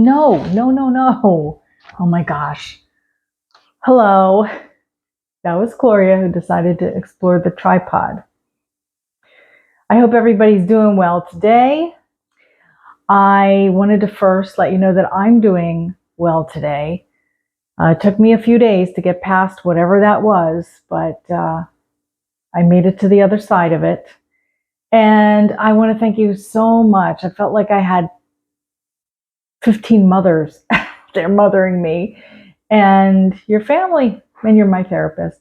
No, no, no, no. Oh my gosh. Hello. That was Gloria who decided to explore the tripod. I hope everybody's doing well today. I wanted to first let you know that I'm doing well today. It took me a few days to get past whatever that was, but I made it to the other side of it. And I want to thank you so much. I felt like I had 15 mothers there mothering me, and your family, and you're my therapist.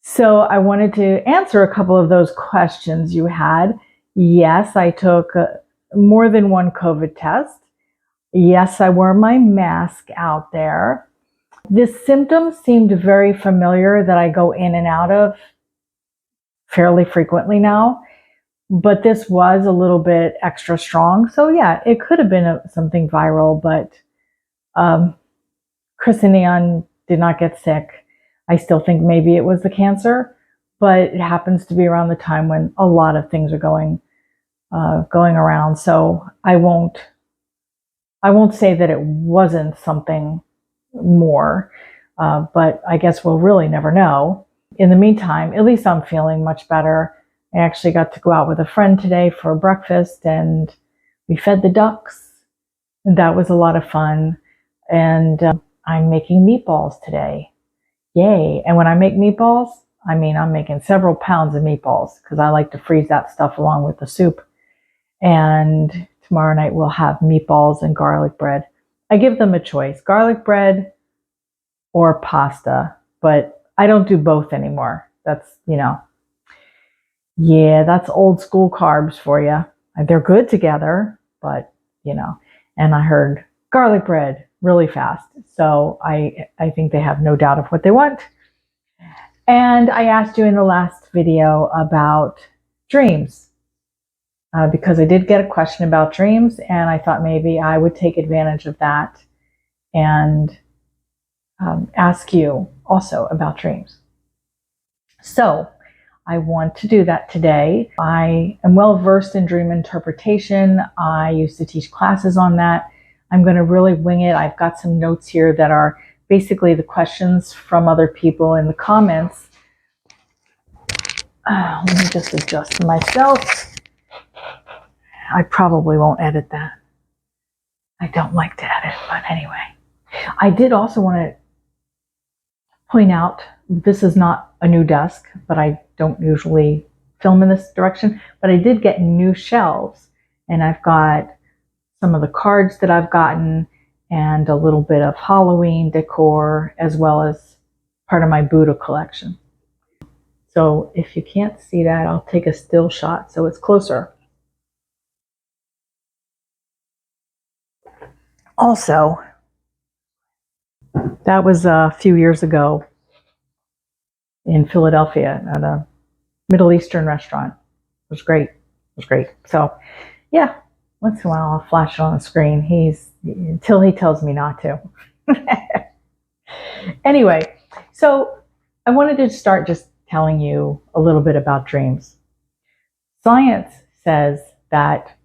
So I wanted to answer a couple of those questions you had. Yes, I took more than one COVID test. Yes, I wear my mask out there. This symptom seemed very familiar that I go in and out of fairly frequently now, but this was a little bit extra strong. So yeah, it could have been something viral, but Chris and Neon did not get sick. I still think maybe it was the cancer, but it happens to be around the time when a lot of things are going around. So I won't say that it wasn't something more, but I guess we'll really never know. In the meantime, at least I'm feeling much better. I actually got to go out with a friend today for breakfast, and we fed the ducks, and that was a lot of fun. And I'm making meatballs today. Yay. And when I make meatballs, I mean, I'm making several pounds of meatballs because I like to freeze that stuff along with the soup. And tomorrow night we'll have meatballs and garlic bread. I give them a choice, garlic bread or pasta, but I don't do both anymore. That's, yeah, that's old school carbs for you. They're good together, but, and I heard garlic bread really fast. So I think they have no doubt of what they want. And I asked you in the last video about dreams, because I did get a question about dreams, and I thought maybe I would take advantage of that and ask you also about dreams. So I want to do that today. I am well versed in dream interpretation. I used to teach classes on that. I'm going to really wing it. I've got some notes here that are basically the questions from other people in the comments. Let me just adjust myself. I probably won't edit that. I don't like to edit, but anyway. I did also want to point out, this is not a new desk, but I don't usually film in this direction, but I did get new shelves, and I've got some of the cards that I've gotten and a little bit of Halloween decor, as well as part of my Buddha collection. So if you can't see that, I'll take a still shot so it's closer. Also, that was a few years ago in Philadelphia at a Middle Eastern restaurant. It was great. It was great. So yeah, once in a while I'll flash it on the screen. Until he tells me not to. Anyway, so I wanted to start just telling you a little bit about dreams. Science says that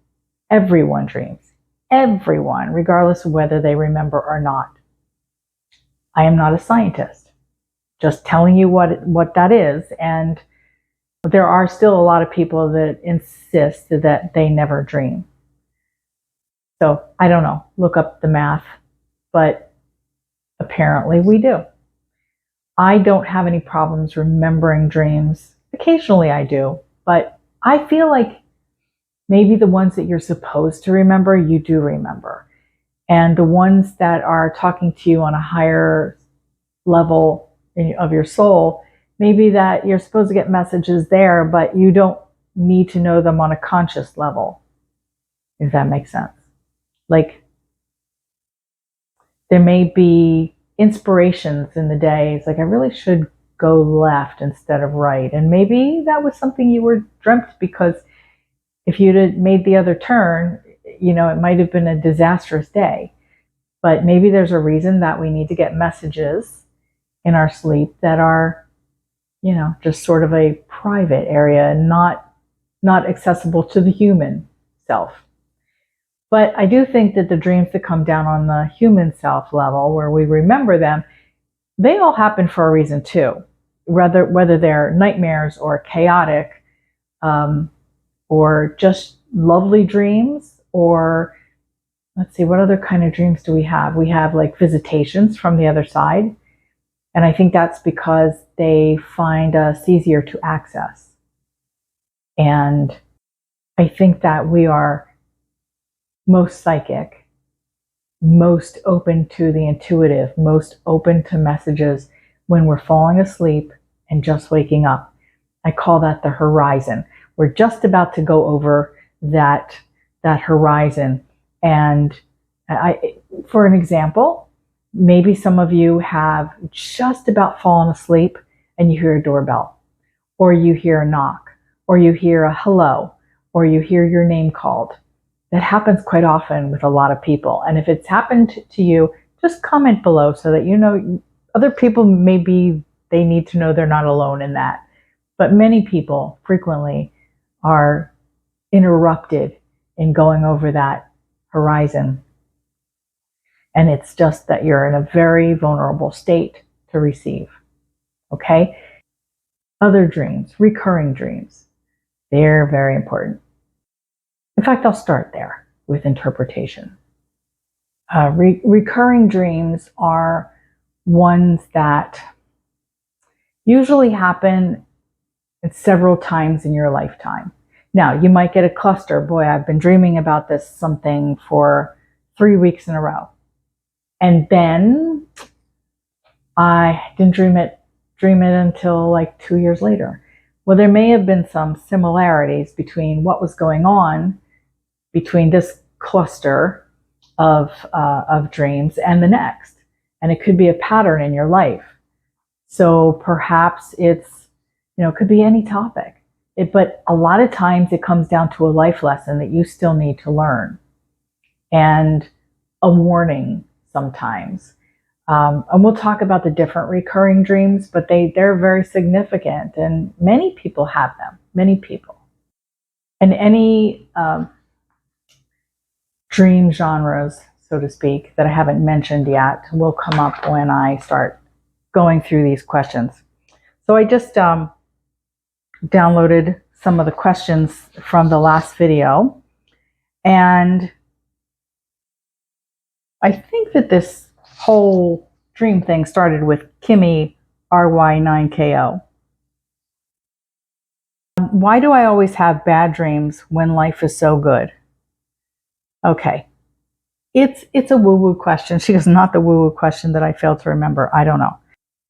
everyone dreams. Everyone, regardless of whether they remember or not. I am not a scientist, just telling you what that is. And there are still a lot of people that insist that they never dream. So I don't know, look up the math, but apparently we do. I don't have any problems remembering dreams. Occasionally I do, but I feel like maybe the ones that you're supposed to remember, you do remember. And the ones that are talking to you on a higher level of your soul, maybe that you're supposed to get messages there, but you don't need to know them on a conscious level, if that makes sense. Like, there may be inspirations in the day. It's like, I really should go left instead of right. And maybe that was something you were dreamt, because if you'd have made the other turn, it might have been a disastrous day. But maybe there's a reason that we need to get messages in our sleep that are, just sort of a private area and not accessible to the human self. But I do think that the dreams that come down on the human self level, where we remember them, they all happen for a reason too. Whether they're nightmares or chaotic, or just lovely dreams, or let's see, what other kind of dreams do we have? We have like visitations from the other side. And I think that's because they find us easier to access. And I think that we are most psychic, most open to the intuitive, most open to messages when we're falling asleep and just waking up. I call that the horizon. We're just about to go over that horizon. And for an example, maybe some of you have just about fallen asleep and you hear a doorbell, or you hear a knock, or you hear a hello, or you hear your name called. That happens quite often with a lot of people. And if it's happened to you, just comment below so that you know other people, maybe they need to know they're not alone in that. But many people frequently are interrupted in going over that horizon. And it's just that you're in a very vulnerable state to receive. Okay? Other dreams, recurring dreams, they're very important. In fact, I'll start there with interpretation. Recurring dreams are ones that usually happen several times in your lifetime. Now, you might get a cluster. Boy, I've been dreaming about this something for 3 weeks in a row. And then I didn't dream it until like 2 years later. Well, there may have been some similarities between what was going on between this cluster of dreams and the next. And it could be a pattern in your life. So perhaps it's, it could be any topic. But a lot of times it comes down to a life lesson that you still need to learn. And a warning sometimes. And we'll talk about the different recurring dreams, but they're very significant. And many people have them, many people. And any dream genres, so to speak, that I haven't mentioned yet will come up when I start going through these questions. So I just downloaded some of the questions from the last video. And I think that this whole dream thing started with Kimmy RY9KO. Why do I always have bad dreams when life is so good? Okay. It's a woo-woo question. She goes, not the woo-woo question that I failed to remember. I don't know.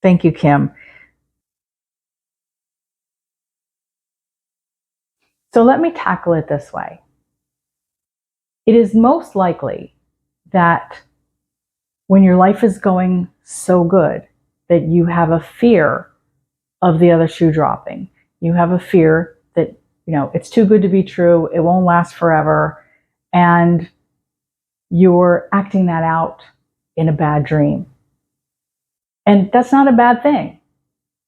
Thank you, Kim. So let me tackle it this way. It is most likely that when your life is going so good that you have a fear of the other shoe dropping. You have a fear that, it's too good to be true. It won't last forever. And you're acting that out in a bad dream. And that's not a bad thing,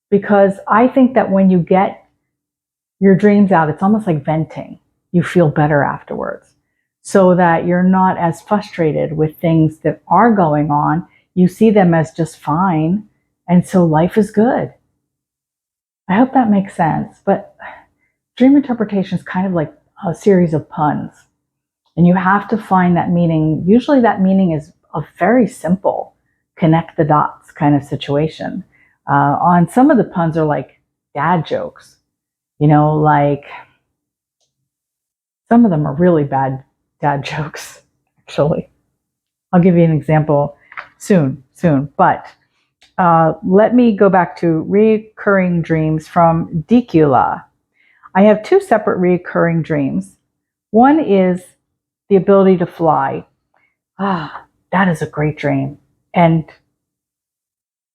because I think that when you get your dreams out, it's almost like venting. You feel better afterwards, so that you're not as frustrated with things that are going on. You see them as just fine. And so life is good. I hope that makes sense. But dream interpretation is kind of like a series of puns. And you have to find that meaning. Usually that meaning is a very simple, connect the dots kind of situation. On some of the puns are like dad jokes. Like some of them are really bad dad jokes, actually. I'll give you an example soon. But let me go back to recurring dreams from Dicula. I have 2 separate recurring dreams. One is the ability to fly. That is a great dream. And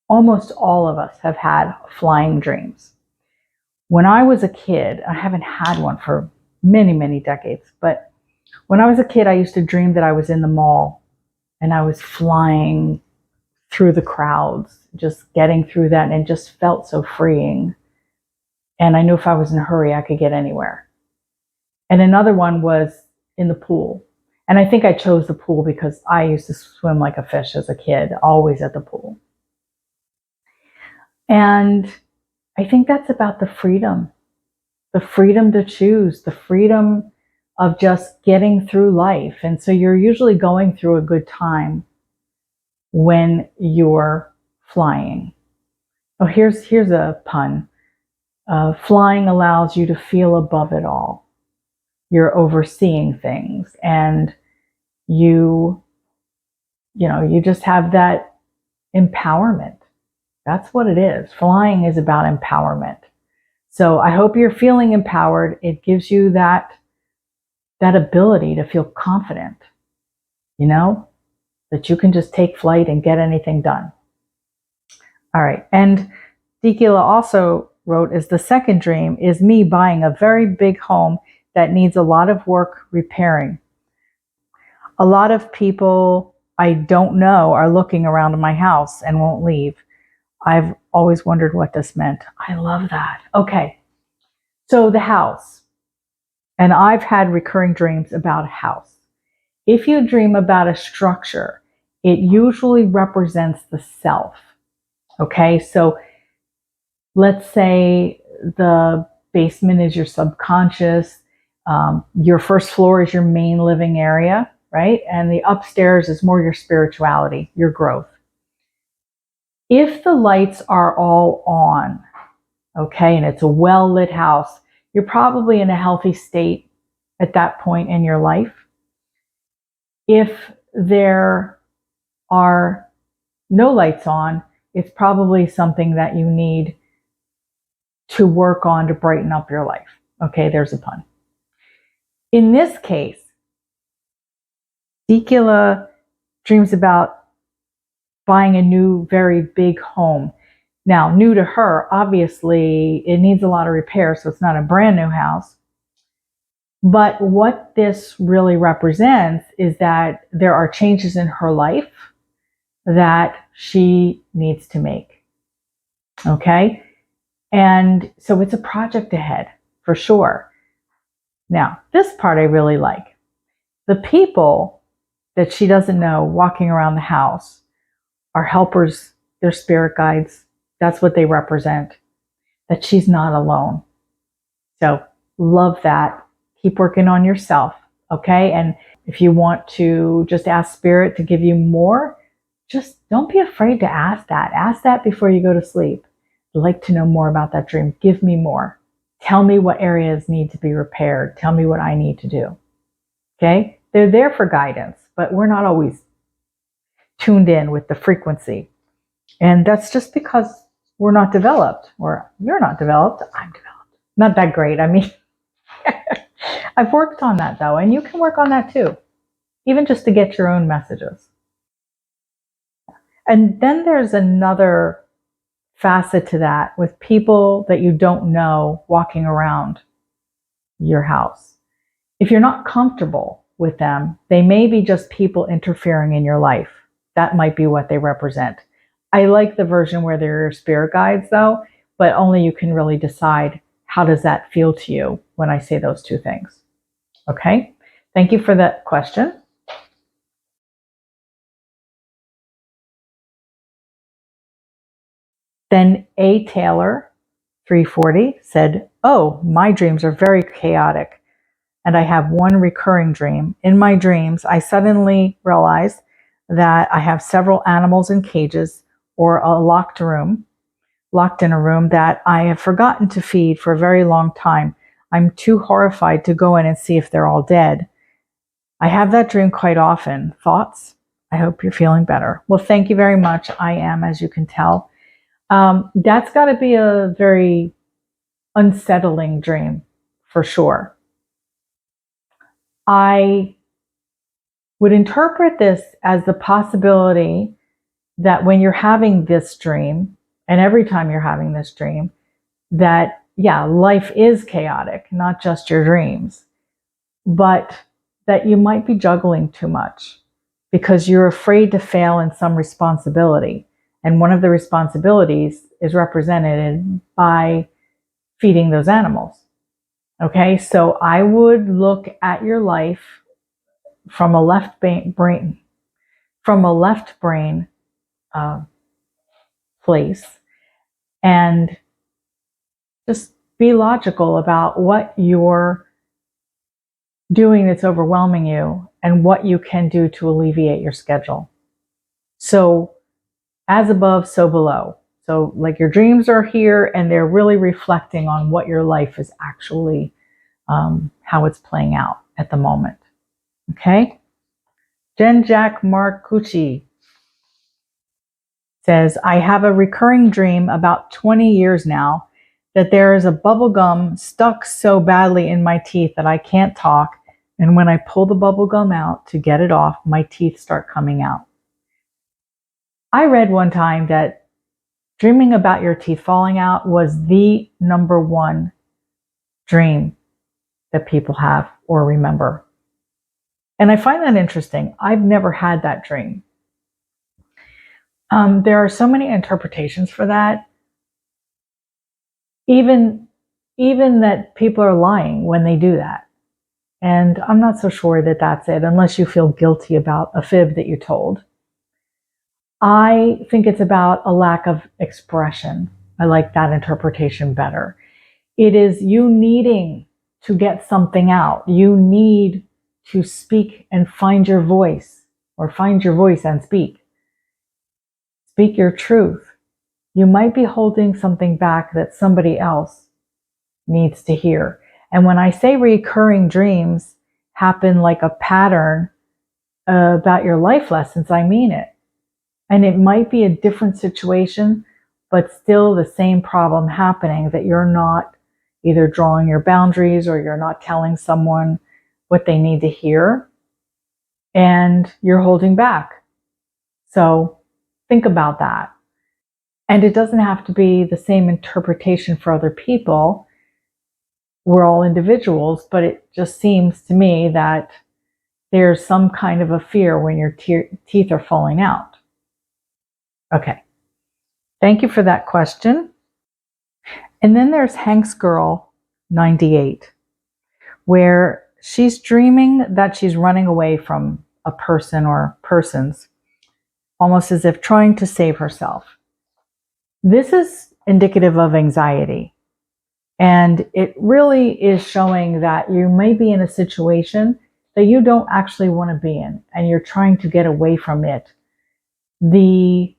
almost all of us have had flying dreams. When I was a kid, I haven't had one for many, many decades, but when I was a kid, I used to dream that I was in the mall and I was flying through the crowds, just getting through that, and it just felt so freeing. And I knew if I was in a hurry, I could get anywhere. And another one was in the pool. And I think I chose the pool because I used to swim like a fish as a kid, always at the pool. And I think that's about the freedom to choose, the freedom of just getting through life. And so you're usually going through a good time when you're flying. Oh, here's a pun. Flying allows you to feel above it all. You're overseeing things, and you just have that empowerment. That's what it is. Flying is about empowerment. So I hope you're feeling empowered. It gives you that ability to feel confident, that you can just take flight and get anything done. All right. And Dikila also wrote, is the second dream is me buying a very big home that needs a lot of work repairing. A lot of people I don't know are looking around my house and won't leave. I've always wondered what this meant. I love that. Okay. So the house. And I've had recurring dreams about a house. If you dream about a structure, it usually represents the self. Okay, so let's say the basement is your subconscious, your first floor is your main living area, right? And the upstairs is more your spirituality, your growth. If the lights are all on, okay, and it's a well-lit house, you're probably in a healthy state at that point in your life. If there are no lights on, it's probably something that you need to work on to brighten up your life. Okay, there's a pun. In this case, Dikila dreams about buying a new, very big home. Now, new to her, obviously, it needs a lot of repair, so it's not a brand new house. But what this really represents is that there are changes in her life that she needs to make. Okay? And so it's a project ahead, for sure. Now, this part I really like. The people that she doesn't know walking around the house are helpers, they're spirit guides. That's what they represent, that she's not alone. So love that. Keep working on yourself, okay? And if you want to just ask Spirit to give you more, just don't be afraid to ask that. Ask that before you go to sleep. I'd like to know more about that dream. Give me more. Tell me what areas need to be repaired. Tell me what I need to do, okay? They're there for guidance, but we're not always tuned in with the frequency. And that's just because we're not developed, or you're not developed, I'm developed. Not that great, I mean. I've worked on that though, and you can work on that too, even just to get your own messages. And then there's another facet to that with people that you don't know walking around your house. If you're not comfortable with them, they may be just people interfering in your life. That might be what they represent. I like the version where they're your spirit guides though, but only you can really decide how does that feel to you when I say those two things. Okay, thank you for that question. Then A. Taylor, 340, said, oh, my dreams are very chaotic, and I have one recurring dream. In my dreams, I suddenly realize that I have several animals in cages or a locked in a room that I have forgotten to feed for a very long time. I'm too horrified to go in and see if they're all dead. I have that dream quite often. Thoughts? I hope you're feeling better. Well, thank you very much. I am, as you can tell. That's got to be a very unsettling dream, for sure. I would interpret this as the possibility that when you're having this dream, and every time you're having this dream, that, yeah, life is chaotic, not just your dreams, but that you might be juggling too much because you're afraid to fail in some responsibility. And one of the responsibilities is represented by feeding those animals. Okay, so I would look at your life from a left brain place, and just be logical about what you're doing that's overwhelming you and what you can do to alleviate your schedule. So as above, so below. So like your dreams are here and they're really reflecting on what your life is actually, how it's playing out at the moment. Okay? Jen Jack Marcucci says, I have a recurring dream about 20 years now that there is a bubble gum stuck so badly in my teeth that I can't talk. And when I pull the bubble gum out to get it off, my teeth start coming out. I read one time that dreaming about your teeth falling out was the number one dream that people have or remember. And I find that interesting. I've never had that dream. There are so many interpretations for that. Even that people are lying when they do that. And I'm not so sure that that's it, unless you feel guilty about a fib that you told. I think it's about a lack of expression. I like that interpretation better. It is you needing to get something out. You need to speak and find your voice, or find your voice and speak. Speak your truth. You might be holding something back that somebody else needs to hear. And when I say recurring dreams happen like a pattern about your life lessons, I mean it. And it might be a different situation, but still the same problem happening, that you're not either drawing your boundaries or you're not telling someone what they need to hear, and you're holding back. So think about that. And it doesn't have to be the same interpretation for other people. We're all individuals, but it just seems to me that there's some kind of a fear when your teeth are falling out. Okay. Thank you for that question. And then there's Hank's Girl 98, where she's dreaming that she's running away from a person or persons, almost as if trying to save herself. This is indicative of anxiety. And it really is showing that you may be in a situation that you don't actually want to be in, and you're trying to get away from it. The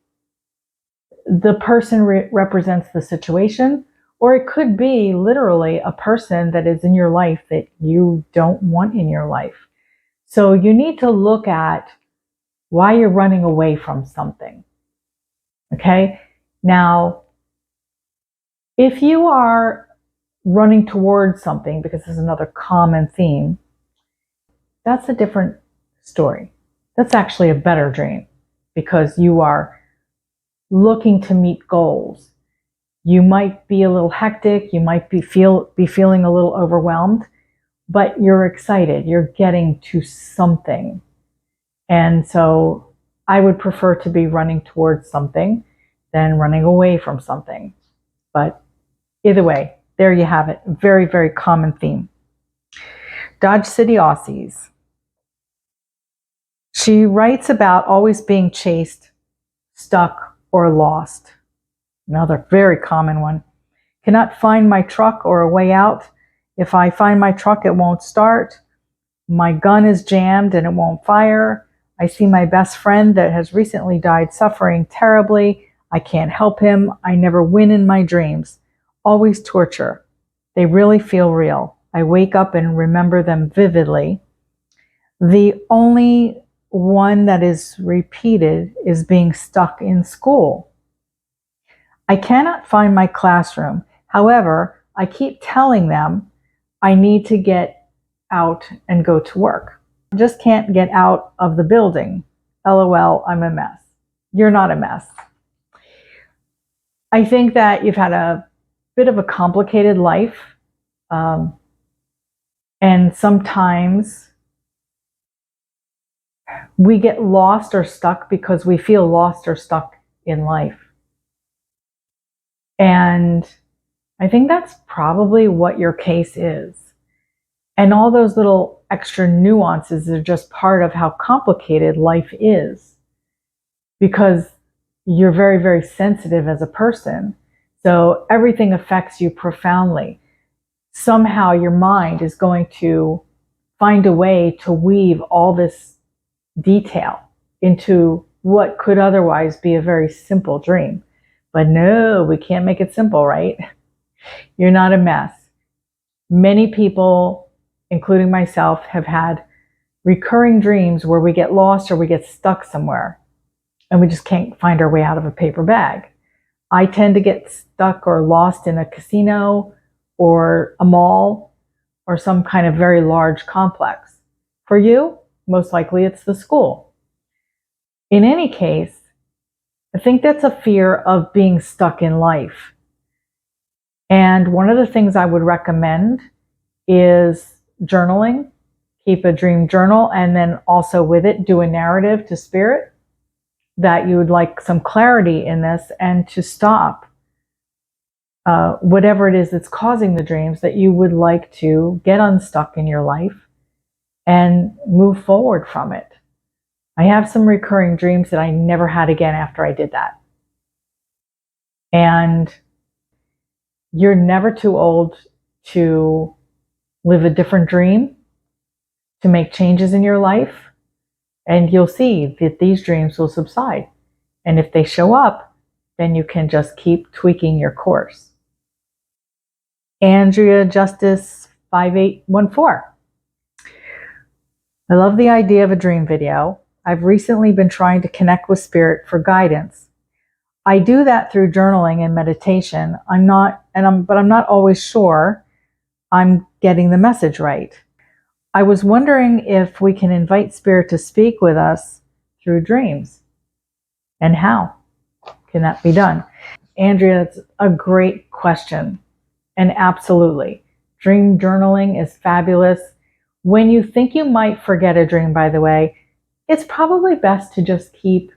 person represents the situation, or it could be literally a person that is in your life that you don't want in your life. So you need to look at why you're running away from something. Okay? Now, if you are running towards something, because this is another common theme, that's a different story. That's actually a better dream, because you are looking to meet goals. You might be a little hectic, you might be feeling a little overwhelmed, but you're excited, you're getting to something. And so I would prefer to be running towards something than running away from something. But either way, there you have it. Very, very common theme. Dodge City Aussies. She writes about always being chased, stuck, or lost. Another very common one. Cannot find my truck or a way out. If I find my truck, it won't start. My gun is jammed and it won't fire. I see my best friend that has recently died suffering terribly. I can't help him. I never win in my dreams. Always torture. They really feel real. I wake up and remember them vividly. The only one that is repeated is being stuck in school. I cannot find my classroom. However, I keep telling them I need to get out and go to work. I just can't get out of the building. LOL, I'm a mess. You're not a mess. I think that you've had a bit of a complicated life. And sometimes we get lost or stuck because we feel lost or stuck in life. And I think that's probably what your case is. And all those little extra nuances that are just part of how complicated life is, because you're very, very sensitive as a person. So everything affects you profoundly. Somehow your mind is going to find a way to weave all this detail into what could otherwise be a very simple dream. But no, we can't make it simple, right? You're not a mess. Many people, including myself, have had recurring dreams where we get lost or we get stuck somewhere and we just can't find our way out of a paper bag. I tend to get stuck or lost in a casino or a mall or some kind of very large complex. For you, most likely it's the school. In any case, I think that's a fear of being stuck in life. And one of the things I would recommend is journaling. Keep a dream journal, and then also with it, do a narrative to spirit that you would like some clarity in this, and to stop whatever it is that's causing the dreams, that you would like to get unstuck in your life and move forward from it. I have some recurring dreams that I never had again after I did that. And you're never too old to live a different dream, to make changes in your life, and you'll see that these dreams will subside. And if they show up, then you can just keep tweaking your course. Andrea Justice 5814. I love the idea of a dream video. I've recently been trying to connect with spirit for guidance. I do that through journaling and meditation. But I'm not always sure I'm getting the message right. I was wondering if we can invite spirit to speak with us through dreams, and how can that be done? Andrea, that's a great question. And absolutely, dream journaling is fabulous. When you think you might forget a dream, by the way, it's probably best to just keep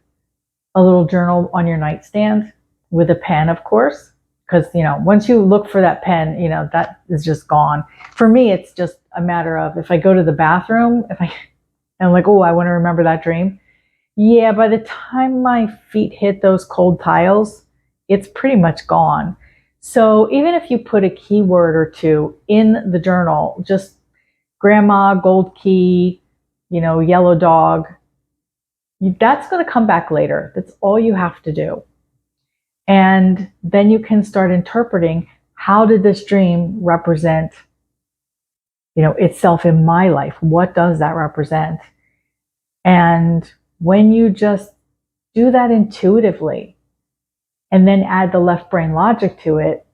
a little journal on your nightstand with a pen, of course, because, once you look for that pen, that is just gone. For me, it's just a matter of, if I go to the bathroom, and I'm like, oh, I want to remember that dream. Yeah, by the time my feet hit those cold tiles, it's pretty much gone. So even if you put a keyword or two in the journal, just grandma, gold key, yellow dog, that's going to come back later. That's all you have to do. And then you can start interpreting, how did this dream represent, itself in my life? What does that represent? And when you just do that intuitively, and then add the left brain logic to it,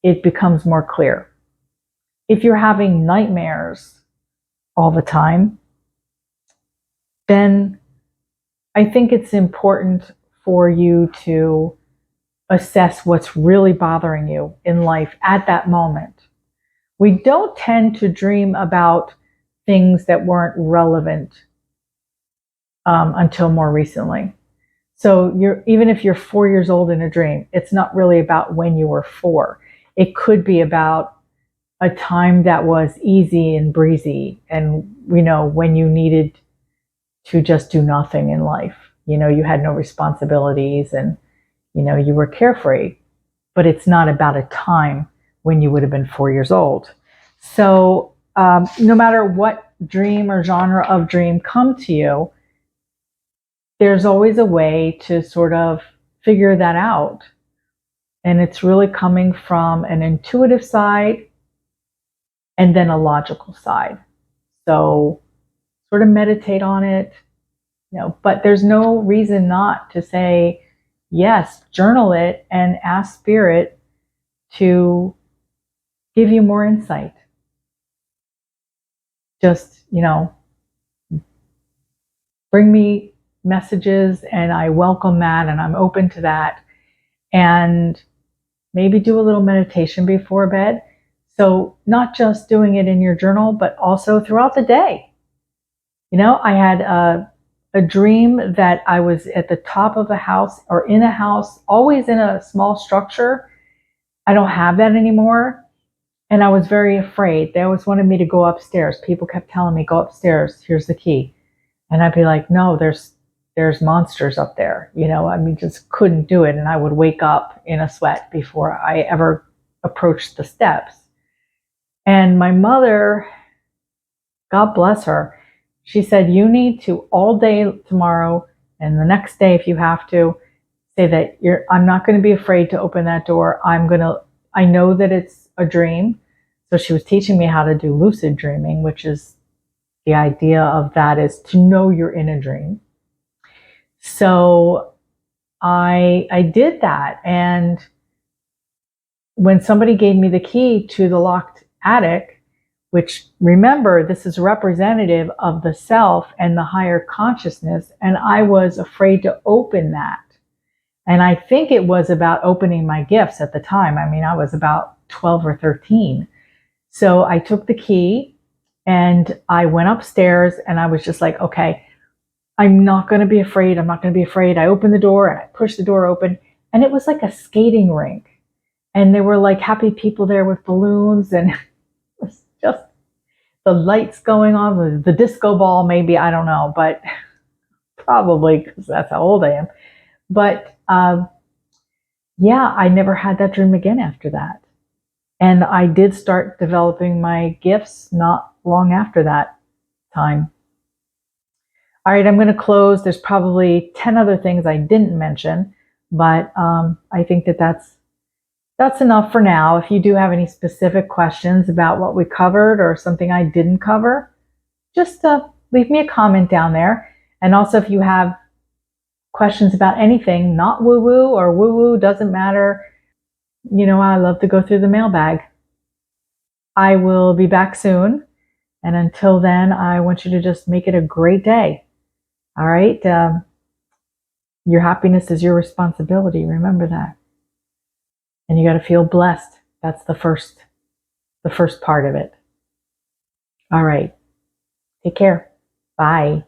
it becomes more clear. If you're having nightmares all the time, then I think it's important for you to assess what's really bothering you in life at that moment. We don't tend to dream about things that weren't relevant until more recently. So even if you're 4 years old in a dream, it's not really about when you were 4. It could be about a time that was easy and breezy, and when you needed to just do nothing in life. You had no responsibilities, and you were carefree. But it's not about a time when you would have been 4 years old. So no matter what dream or genre of dream come to you, there's always a way to sort of figure that out. And it's really coming from an intuitive side and then a logical side. So sort of meditate on it, but there's no reason not to say, yes, journal it and ask spirit to give you more insight. Just, bring me messages, and I welcome that, and I'm open to that. And maybe do a little meditation before bed. So not just doing it in your journal, but also throughout the day. I had a dream that I was at the top of a house, or in a house, always in a small structure. I don't have that anymore. And I was very afraid. They always wanted me to go upstairs. People kept telling me, go upstairs, here's the key. And I'd be like, no, there's monsters up there. I mean, just couldn't do it. And I would wake up in a sweat before I ever approached the steps. And my mother, God bless her, she said, you need to all day tomorrow and the next day if you have to, say that I'm not going to be afraid to open that door. I know that it's a dream. So she was teaching me how to do lucid dreaming, which is the idea of that is to know you're in a dream. So I did that. And when somebody gave me the key to the locked attic, which remember, this is representative of the self and the higher consciousness, and I was afraid to open that. And I think it was about opening my gifts at the time. I mean, I was about 12 or 13. So I took the key and I went upstairs and I was just like, okay, I'm not going to be afraid. I'm not going to be afraid. I opened the door and I pushed the door open and it was like a skating rink. And there were like happy people there with balloons and it was just the lights going on, the disco ball maybe, I don't know, but probably because that's how old I am. But yeah, I never had that dream again after that. And I did start developing my gifts not long after that time. All right, I'm going to close. There's probably 10 other things I didn't mention, but I think that's enough for now. If you do have any specific questions about what we covered or something I didn't cover, just leave me a comment down there. And also if you have questions about anything, not woo-woo or woo-woo, doesn't matter. I love to go through the mailbag. I will be back soon. And until then, I want you to just make it a great day. All right? Your happiness is your responsibility. Remember that. And you got to feel blessed. That's the first part of it. All right. Take care. Bye.